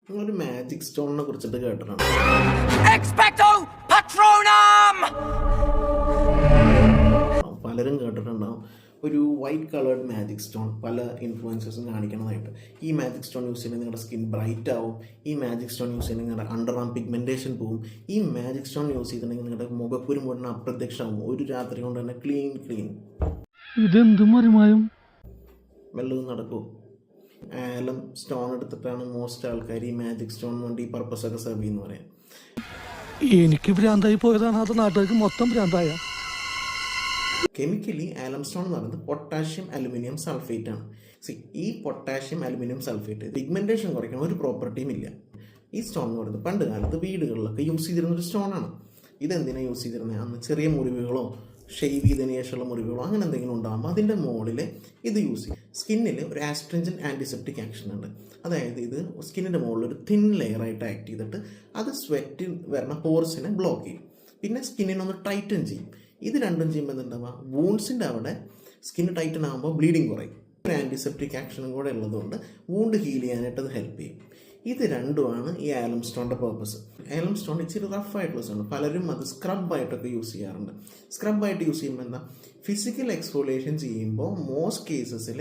നിങ്ങളൊരു മാജിക് സ്റ്റോണിനെ കുറിച്ചിട്ട് കേട്ടിട്ടുണ്ട്? പലരും കേട്ടിട്ടുണ്ടാവും ഒരു വൈറ്റ് കളേർഡ് മാജിക് സ്റ്റോൺ പല ഇൻഫ്ലുവൻസേഴ്സും കാണിക്കുന്നതായിട്ട്. ഈ മാജിക് സ്റ്റോൺ യൂസ് ചെയ്യുന്നത് നിങ്ങളുടെ സ്കിൻ ബ്രൈറ്റ് ആവും, ഈ മാജിക് സ്റ്റോൺ യൂസ് ചെയ്യുന്നത് നിങ്ങളുടെ അണ്ടർ ആം പിഗ്മെൻറ്റേഷൻ പോവും, ഈ മാജിക് സ്റ്റോൺ യൂസ് ചെയ്തിട്ടുണ്ടെങ്കിൽ നിങ്ങളുടെ മുഖക്കുരു മുഴുവൻ അപ്രത്യക്ഷമാവും, ഒരു രാത്രി കൊണ്ട് തന്നെ ക്ലീൻ. ഇതെന്തും മറിമായും വല്ലതും നടക്കുമോ? ആലം സ്റ്റോൺ എടുത്തിട്ടാണ് മോസ്റ്റ് ആൾക്കാർ ഈ മാജിക് സ്റ്റോൺ വേണ്ടി ഈ പർപ്പസൊക്കെ സെർവ് ചെയ്യുന്നു പറയാം. എനിക്ക് ഭ്രാന്തായി പോയതാണ്, അത് നാട്ടുകാർക്ക് മൊത്തം ഭ്രാന്തായ. കെമിക്കലി ആലം സ്റ്റോൺ എന്ന് പറയുന്നത് പൊട്ടാഷ്യം അലുമിനിയം സൾഫേറ്റ് ആണ്. ഈ പൊട്ടാഷ്യം അലുമിനിയം സൾഫേറ്റ് പിഗ്മെൻറ്റേഷൻ കുറയ്ക്കുന്ന ഒരു പ്രോപ്പർട്ടിയും ഇല്ല. ഈ സ്റ്റോൺ എന്ന് പറയുന്നത് പണ്ട് കാലത്ത് വീടുകളിലൊക്കെ യൂസ് ചെയ്തിരുന്നൊരു സ്റ്റോണാണ്. ഇതെന്തിനാണ് യൂസ് ചെയ്തിരുന്നത്? അന്ന് ചെറിയ മുറിവുകളോ ഷെയ്വ് ചെയ്തതിന് ശേഷമുള്ള മുറിവുകളോ അങ്ങനെ എന്തെങ്കിലും ഉണ്ടാകുമ്പോൾ അതിൻ്റെ മുകളിൽ ഇത് യൂസ് ചെയ്യും. സ്കിന്നിൽ ഒരു ആസ്ട്രിഞ്ചൻറ്റ് ആൻറ്റിസെപ്റ്റിക് ആക്ഷൻ ഉണ്ട്. അതായത് ഇത് സ്കിന്നിൻ്റെ മുകളിൽ ഒരു തിൻ ലെയറായിട്ട് ആക്ട് ചെയ്തിട്ട് അത് സ്വെറ്റിൽ വരുന്ന പോർസിനെ ബ്ലോക്ക് ചെയ്യും. പിന്നെ സ്കിന്നിനൊന്ന് ടൈറ്റൻ ചെയ്യും. ഇത് രണ്ടും ചെയ്യുമ്പോൾ എന്തുണ്ടാവുക, വൂൺസിൻ്റെ അവിടെ സ്കിന്ന് ടൈറ്റൻ ആകുമ്പോൾ ബ്ലീഡിങ് കുറയും. ഒരു ആൻറ്റിസെപ്റ്റിക് ആക്ഷനും കൂടെ ഉള്ളതുകൊണ്ട് വൂണ്ട് ഹീൽ ചെയ്യാനായിട്ട് അത് ഹെൽപ്പ് ചെയ്യും. ഇത് രണ്ടുമാണ് ഈ ആലം സ്റ്റോണിൻ്റെ പർപ്പസ്. ആലം സ്റ്റോൺ ഇച്ചിരി റഫായിട്ടുള്ള സ്റ്റോൺ. പലരും അത് സ്ക്രബായിട്ടൊക്കെ യൂസ് ചെയ്യാറുണ്ട്. സ്ക്രബായിട്ട് യൂസ് ചെയ്യുമ്പോൾ എന്താ, ഫിസിക്കൽ എക്സ്ഫോളിയേഷൻ ചെയ്യുമ്പോൾ മോസ്റ്റ് കേസസിൽ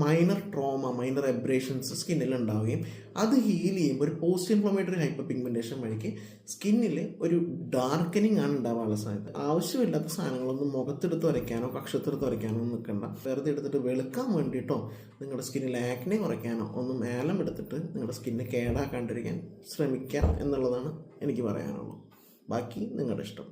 മൈനർ ട്രോമ, മൈനർ എബ്രേഷൻസ് സ്കിന്നിൽ ഉണ്ടാവുകയും അത് ഹീൽ ചെയ്യുമ്പോൾ ഒരു പോസ്റ്റ് ഇൻഫ്ലമേറ്ററി ഹൈപ്പർ പിഗ്മെൻറ്റേഷൻ വഴിക്ക് സ്കിന്നിൽ ഒരു ഡാർക്കനിങ് ആണ് ഉണ്ടാവാനുള്ള സാധ്യത. ആവശ്യമില്ലാത്ത സാധനങ്ങളൊന്നും മുഖത്തെടുത്ത് വരയ്ക്കാനോ കക്ഷത്തെടുത്ത് വരയ്ക്കാനോ നിൽക്കണ്ട. വെറുതെ എടുത്തിട്ട് വെളുക്കാൻ വേണ്ടിയിട്ടോ നിങ്ങളുടെ സ്കിന്നിൽ ആക്നെ കുറയ്ക്കാനോ ഒന്നും ആലം എടുത്തിട്ട് നിങ്ങളുടെ സ്കിന്നെ കേടാക്കാണ്ടിരിക്കാൻ ശ്രമിക്കാം എന്നുള്ളതാണ് എനിക്ക് പറയാനുള്ളൂ. ബാക്കി നിങ്ങളുടെ ഇഷ്ടം.